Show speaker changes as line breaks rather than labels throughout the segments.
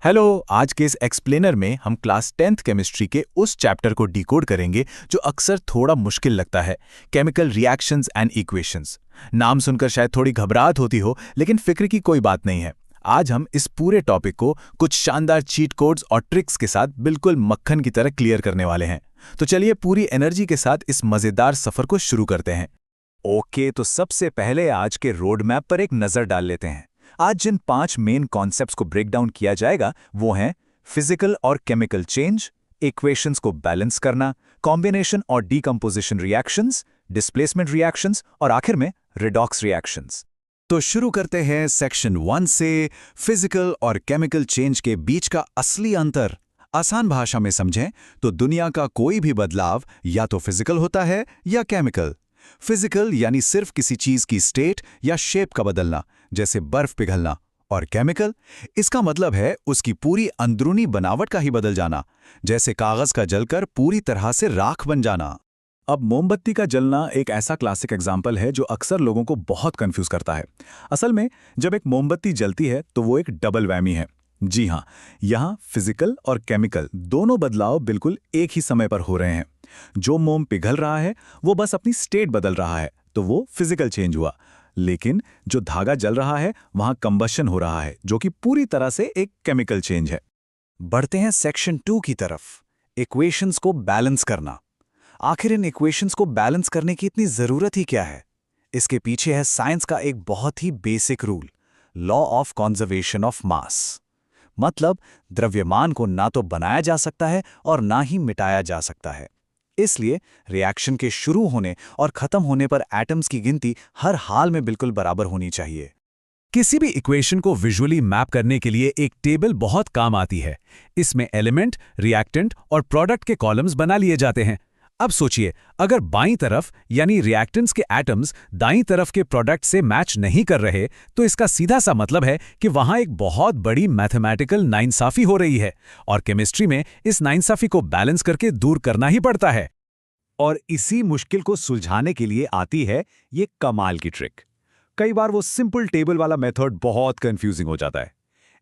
Hello. आज के इस एक्सप्लेनर में हम क्लास 10th केमिस्ट्री के उस चैप्टर को डिकोड करेंगे जो अक्सर थोड़ा मुश्किल लगता है, केमिकल रिएक्शंस एंड इक्वेशंस। नाम सुनकर शायद थोड़ी घबराहट होती हो, लेकिन फिक्र की कोई बात नहीं है। आज हम इस पूरे टॉपिक को कुछ शानदार चीट कोड्स और ट्रिक्स के साथ बिल्कुल मक्खन की तरह क्लियर करने वाले हैं। तो चलिए पूरी एनर्जी के साथ इस मजेदार सफर को शुरू करते हैं।
ओके, तो सबसे पहले आज के रोड मैप पर एक नज़र डाल लेते हैं। आज जिन 5 मेन कॉन्सेप्ट्स को ब्रेक डाउन किया जाएगा वो हैं फिजिकल और केमिकल चेंज, इक्वेशंस को बैलेंस करना, कॉम्बिनेशन और डीकंपोजिशन रिएक्शंस, डिस्प्लेसमेंट रिएक्शंस और आखिर में रिडॉक्स रिएक्शंस। तो शुरू करते हैं सेक्शन 1 से, फिजिकल और केमिकल चेंज के बीच का असली अंतर। आसान भाषा में समझें तो दुनिया का कोई भी बदलाव या तो फिजिकल होता है या केमिकल। फिजिकल यानी सिर्फ किसी चीज की स्टेट या शेप का बदलना, जैसे बर्फ पिघलना, और केमिकल इसका मतलब है उसकी पूरी अंदरूनी बनावट का ही बदल जाना, जैसे कागज का जलकर पूरी तरह से राख बन जाना। अब मोमबत्ती का जलना एक ऐसा क्लासिक एग्जाम्पल है जो अक्सर लोगों को बहुत कंफ्यूज करता है। असल में जब एक मोमबत्ती जलती है तो वो एक डबल वैमी है। जी हाँ, यहाँ फिजिकल और केमिकल दोनों बदलाव बिल्कुल एक ही समय पर हो रहे हैं। जो मोम पिघल रहा है वो बस अपनी स्टेट बदल रहा है, तो वो फिजिकल चेंज हुआ। लेकिन जो धागा जल रहा है वहां कंबशन हो रहा है, जो कि पूरी तरह से एक केमिकल चेंज है। बढ़ते हैं सेक्शन 2 की तरफ, इक्वेशंस को बैलेंस करना। आखिर इन इक्वेशंस को बैलेंस करने की इतनी जरूरत ही क्या है? इसके पीछे है साइंस का एक बहुत ही basic rule, law of conservation of mass. मतलब द्रव्यमान को ना तो बनाया जा सकता है और ना ही मिटाया जा सकता है। इसलिए रिएक्शन के शुरू होने और खत्म होने पर एटम्स की गिनती हर हाल में बिल्कुल बराबर होनी चाहिए।
किसी भी इक्वेशन को विजुअली मैप करने के लिए एक टेबल बहुत काम आती है। इसमें एलिमेंट, रिएक्टेंट और प्रोडक्ट के कॉलम्स बना लिए जाते हैं। अब सोचिए, अगर बाईं तरफ यानी रिएक्टेंट्स के एटम्स दाईं तरफ के प्रोडक्ट से मैच नहीं कर रहे, तो इसका सीधा सा मतलब है कि वहां एक बहुत बड़ी मैथमेटिकल नाइंसाफी हो रही है, और केमिस्ट्री में इस नाइंसाफी को बैलेंस करके दूर करना ही पड़ता है।
और इसी मुश्किल को सुलझाने के लिए आती है ये कमाल की ट्रिक। कई बार वो सिंपल टेबल वाला मेथड बहुत कंफ्यूजिंग हो जाता है।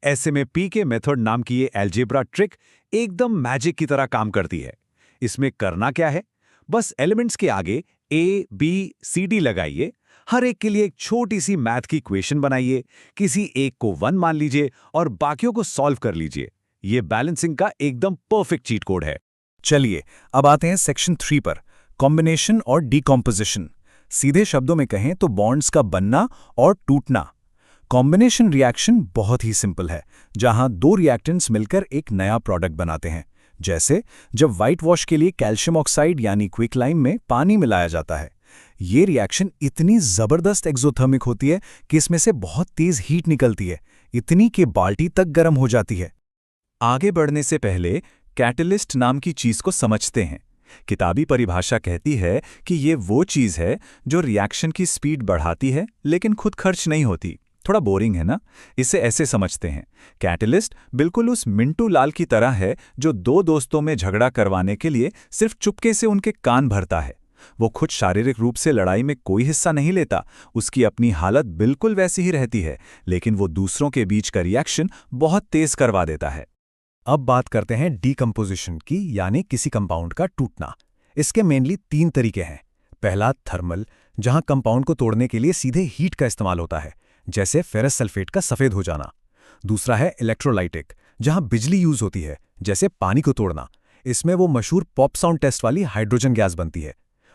ऐसे में पी के मेथड नाम की ये अलजेब्रा ट्रिक एकदम मैजिक की तरह काम करती है। इसमें करना क्या है, बस एलिमेंट्स के आगे ए, बी, सी, डी लगाइए, हर एक के लिए एक छोटी सी मैथ की इक्वेशन बनाइए, किसी एक को 1 मान लीजिए और बाकियों को सॉल्व कर लीजिए। ये बैलेंसिंग का एकदम परफेक्ट चीट कोड है।
चलिए अब आते हैं सेक्शन 3 पर, कॉम्बिनेशन और डीकॉम्पोजिशन। सीधे शब्दों में कहें तो बॉन्ड्स का बनना और टूटना। कॉम्बिनेशन रिएक्शन बहुत ही सिंपल है, जहां दो रिएक्टेंट्स मिलकर एक नया प्रोडक्ट बनाते हैं। जैसे जब व्हाइट वॉश के लिए कैल्शियम ऑक्साइड यानी क्विकलाइम में पानी मिलाया जाता है। ये रिएक्शन इतनी जबरदस्त एक्सोथर्मिक होती है कि इसमें से बहुत तेज हीट निकलती है, इतनी कि बाल्टी तक गर्म हो जाती है।
आगे बढ़ने से पहले कैटलिस्ट नाम की चीज को समझते हैं। किताबी परिभाषा कहती है कि ये वो चीज है जो रिएक्शन की स्पीड बढ़ाती है लेकिन खुद खर्च नहीं होती। थोड़ा बोरिंग है ना? इसे ऐसे समझते हैं, कैटलिस्ट बिल्कुल उस मिंटू लाल की तरह है जो दो दोस्तों में झगड़ा करवाने के लिए सिर्फ चुपके से उनके कान भरता है। वो खुद शारीरिक रूप से लड़ाई में कोई हिस्सा नहीं लेता, उसकी अपनी हालत बिल्कुल वैसी ही रहती है, लेकिन वो दूसरों के बीच का रिएक्शन बहुत तेज करवा देता है।
अब बात करते हैं डीकंपोजिशन की, यानी किसी कंपाउंड का टूटना। इसके मेनली 3 तरीके हैं। पहला थर्मल, जहां कंपाउंड को तोड़ने के लिए सीधे हीट का इस्तेमाल होता है, जैसे फेरस सल्फेट का सफेद हो जाना। दूसरा है इलेक्ट्रोलाइटिक, जहां बिजली यूज होती है, जैसे पानी को तोड़ना। इसमें वो मशहूर पॉप साउंड टेस्ट वाली हाइड्रोजन गैस बनती है।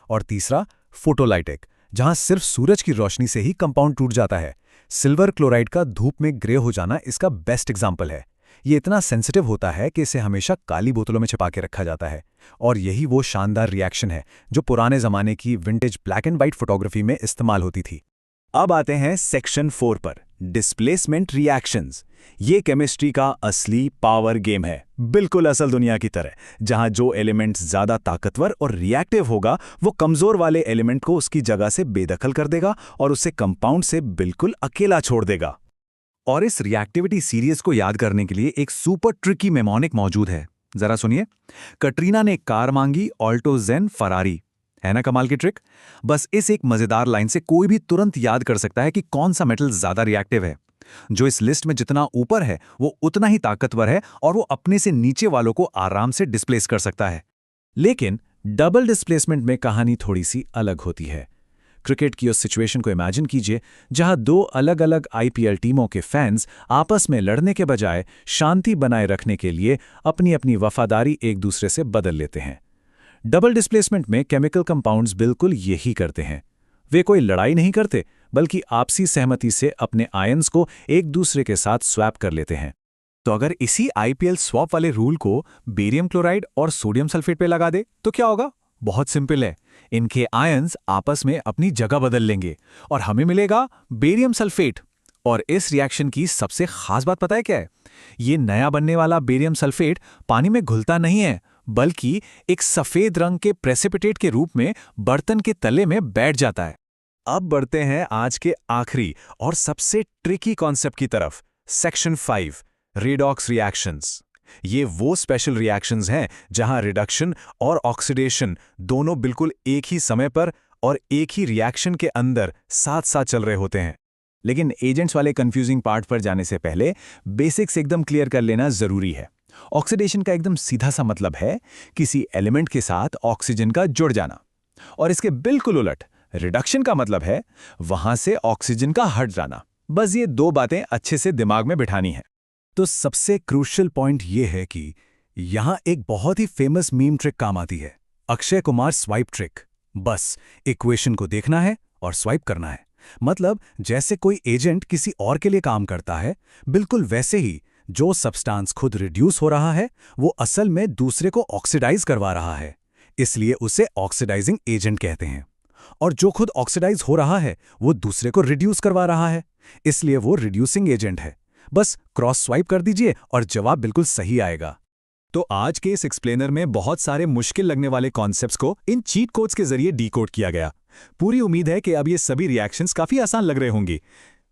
और तीसरा फोटोलाइटिक, जहां सिर्फ सूरज की रोशनी से ही कंपाउंड टूट जाता है। सिल्वर क्लोराइड का धूप में ग्रे हो जाना इसका बेस्ट एग्जाम्पल है। ये इतना सेंसिटिव होता है कि इसे हमेशा काली बोतलों में छिपा के रखा जाता है। और यही वो शानदार रिएक्शन है जो पुराने जमाने की vintage black and white photography में इस्तेमाल होती थी।
अब आते हैं सेक्शन 4 पर, डिस्प्लेसमेंट रिएक्शंस। ये केमिस्ट्री का असली पावर गेम है, बिल्कुल असल दुनिया की तरह, जहां जो एलिमेंट ज्यादा ताकतवर और रिएक्टिव होगा वो कमजोर वाले एलिमेंट को उसकी जगह से बेदखल कर देगा और उसे कंपाउंड से बिल्कुल अकेला छोड़ देगा। और इस रिएक्टिविटी सीरीज को याद करने के लिए एक सुपर ट्रिकी मेमोनिक मौजूद है। जरा सुनिए। कटरीना ने कार मांगी, ऑल्टो जेन फरारी। है ना कमाल की ट्रिक? बस इस एक मजेदार लाइन से कोई भी तुरंत याद कर सकता है कि कौन सा मेटल ज्यादा रिएक्टिव है।
जो इस लिस्ट में जितना ऊपर है वो उतना ही ताकतवर है और वो अपने से नीचे वालों को आराम से डिस्प्लेस कर सकता है। लेकिन डबल डिस्प्लेसमेंट में कहानी थोड़ी सी अलग होती है। क्रिकेट की उस सिचुएशन को इमेजिन कीजिए जहां दो अलग अलग आईपीएल टीमों के फैंस आपस में लड़ने के बजाय शांति बनाए रखने के लिए अपनी अपनी वफादारी एक दूसरे से बदल लेते हैं। डबल डिस्प्लेसमेंट में केमिकल कंपाउंड्स बिल्कुल यही करते हैं। वे कोई लड़ाई नहीं करते, बल्कि आपसी सहमति से अपने आयंस को एक दूसरे के साथ स्वैप कर लेते हैं।
तो अगर इसी आईपीएल स्वैप वाले रूल को बेरियम क्लोराइड और सोडियम सल्फेट पे लगा दे तो क्या होगा? बहुत सिंपल है। इनके आयंस आपस में अपनी जगह बदल लेंगे और हमें मिलेगा बेरियम सल्फेट। और इस रिएक्शन की सबसे खास बात पता है क्या है? ये नया बनने वाला बेरियम सल्फेट पानी में घुलता नहीं है, बल्कि एक सफेद रंग के प्रेसिपिटेट के रूप में बर्तन के तले में बैठ जाता है।
अब बढ़ते हैं आज के आखिरी और सबसे ट्रिकी कॉन्सेप्ट की तरफ, सेक्शन 5, रेडॉक्स रिएक्शंस। ये वो स्पेशल रिएक्शंस हैं जहां रिडक्शन और ऑक्सीडेशन दोनों बिल्कुल एक ही समय पर और एक ही रिएक्शन के अंदर साथ साथ चल रहे होते हैं।
लेकिन एजेंट्स वाले कंफ्यूजिंग पार्ट पर जाने से पहले बेसिक्स एकदम क्लियर कर लेना जरूरी है। ऑक्सीडेशन का एकदम सीधा सा मतलब है किसी एलिमेंट के साथ ऑक्सीजन का जुड़ जाना, और इसके बिल्कुल उलट रिडक्शन का मतलब है वहां से ऑक्सीजन का हट जाना। बस ये दो बातें अच्छे से दिमाग में बिठानी है।
तो सबसे क्रूशियल पॉइंट ये है कि यहां एक बहुत ही फेमस मीम ट्रिक काम आती है, अक्षय कुमार स्वाइप ट्रिक। बस इक्वेशन को देखना है और स्वाइप करना है। मतलब जैसे कोई एजेंट किसी और के लिए काम करता है, बिल्कुल वैसे ही जो सब्सटेंस खुद रिड्यूस हो रहा है वो असल में दूसरे को ऑक्सीडाइज करवा रहा है, इसलिए उसे ऑक्सीडाइजिंग एजेंट कहते हैं। और जो खुद ऑक्सीडाइज हो रहा है वो दूसरे को रिड्यूस करवा रहा है, इसलिए वो रिड्यूसिंग एजेंट है। बस क्रॉस स्वाइप कर दीजिए और जवाब बिल्कुल सही आएगा।
तो आज के इस एक्सप्लेनर में बहुत सारे मुश्किल लगने वाले कॉन्सेप्ट्स को इन चीट कोड्स के जरिए डीकोड किया गया। पूरी उम्मीद है कि अब ये सभी रिएक्शंस काफी आसान लग रहे होंगी।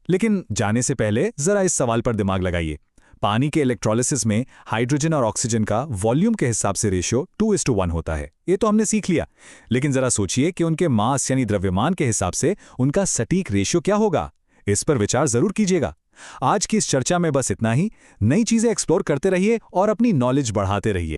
लेकिन जाने से पहले जरा इस सवाल पर दिमाग लगाइए। पानी के इलेक्ट्रोलिसिस में हाइड्रोजन और ऑक्सीजन का वॉल्यूम के हिसाब से रेशियो 2:1 होता है। ये तो हमने सीख लिया, लेकिन जरा सोचिए कि उनके मास यानी द्रव्यमान के हिसाब से उनका सटीक रेशियो क्या होगा। इस पर विचार जरूर कीजिएगा। आज की इस चर्चा में बस इतना ही। नई चीजें एक्सप्लोर करते रहिए और अपनी नॉलेज बढ़ाते रहिए।